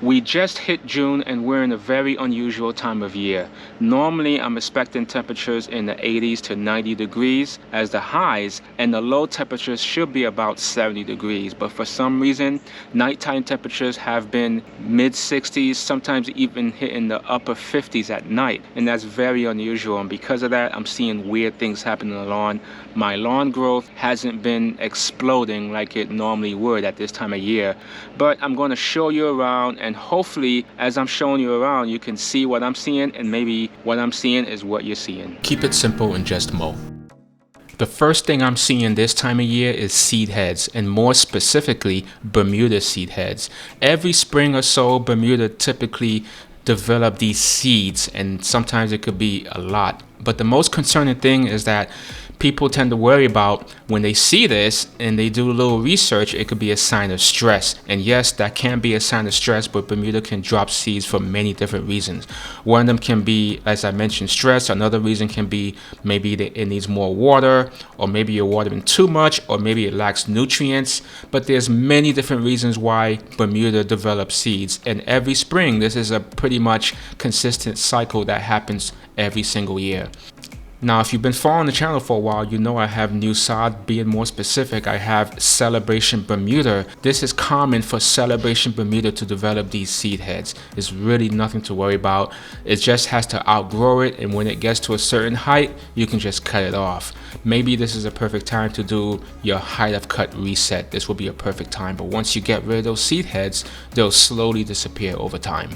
We just hit June and we're in a very unusual time of year. Normally I'm expecting temperatures in the 80s to 90 degrees as the highs, and the low temperatures should be about 70 degrees. But for some reason, nighttime temperatures have been mid 60s, sometimes even hitting the upper 50s at night. And that's very unusual. And because of that, I'm seeing weird things happen in the lawn. My lawn growth hasn't been exploding like it normally would at this time of year. But I'm going to show you around, and hopefully as I'm showing you around you can see what I'm seeing, and maybe what I'm seeing is what you're seeing. Keep it simple and just mow. The first thing I'm seeing this time of year is seed heads, and more specifically Bermuda seed heads. Every spring or so Bermuda typically develop these seeds, and sometimes it could be a lot. But the most concerning thing is that people tend to worry about when they see this and they do a little research, it could be a sign of stress. And yes, that can be a sign of stress, but Bermuda can drop seeds for many different reasons. One of them can be, as I mentioned, stress. Another reason can be maybe it needs more water, or maybe you're watering too much, or maybe it lacks nutrients. But there's many different reasons why Bermuda develops seeds. And every spring, this is a pretty much consistent cycle that happens every single year. Now, if you've been following the channel for a while, you know I have new sod. Being more specific, I have Celebration Bermuda. This is common for Celebration Bermuda to develop these seed heads. It's really nothing to worry about. It just has to outgrow it, and when it gets to a certain height, you can just cut it off. Maybe this is a perfect time to do your height of cut reset. This will be a perfect time, but once you get rid of those seed heads, they'll slowly disappear over time.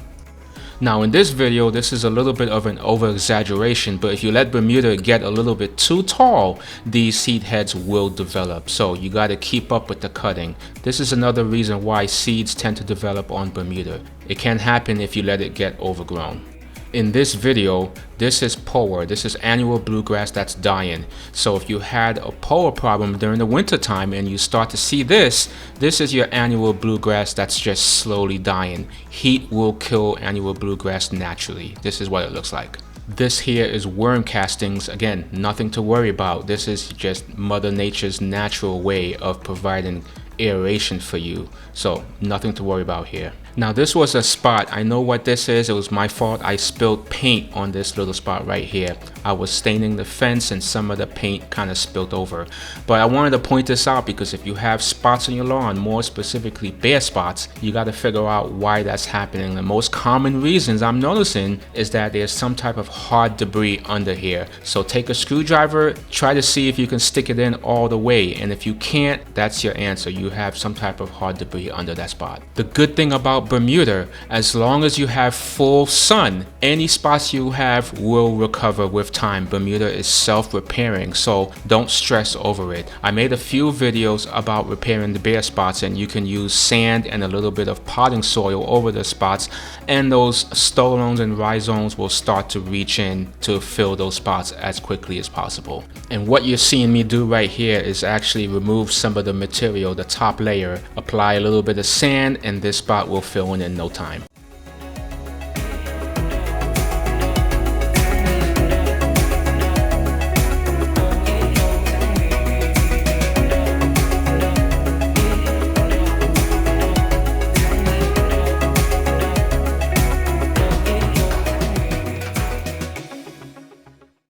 Now in this video, this is a little bit of an over-exaggeration, but if you let Bermuda get a little bit too tall, these seed heads will develop. So you got to keep up with the cutting. This is another reason why seeds tend to develop on Bermuda. It can happen if you let it get overgrown. In this video, this is poa. This is annual bluegrass that's dying. So if you had a poa problem during the winter time and you start to see this is your annual bluegrass that's just slowly dying. Heat will kill annual bluegrass naturally. This is what it looks like. This here is worm castings. Again, nothing to worry about. This is just Mother Nature's natural way of providing aeration for you. So nothing to worry about here. Now this was a spot. I know what this is. It was my fault. I spilled paint on this little spot right here. I was staining the fence and some of the paint kind of spilled over. But I wanted to point this out because if you have spots on your lawn, more specifically bare spots, you got to figure out why that's happening. The most common reasons I'm noticing is that there's some type of hard debris under here. So take a screwdriver, try to see if you can stick it in all the way. And if you can't, that's your answer. You have some type of hard debris under that spot. The good thing about Bermuda, as long as you have full sun, any spots you have will recover with time. Bermuda is self-repairing, so don't stress over it. I made a few videos about repairing the bare spots, and you can use sand and a little bit of potting soil over the spots, and those stolones and rhizomes will start to reach in to fill those spots as quickly as possible. And what you're seeing me do right here is actually remove some of the material, the top layer, apply a little bit of sand, and this spot will fill in no time.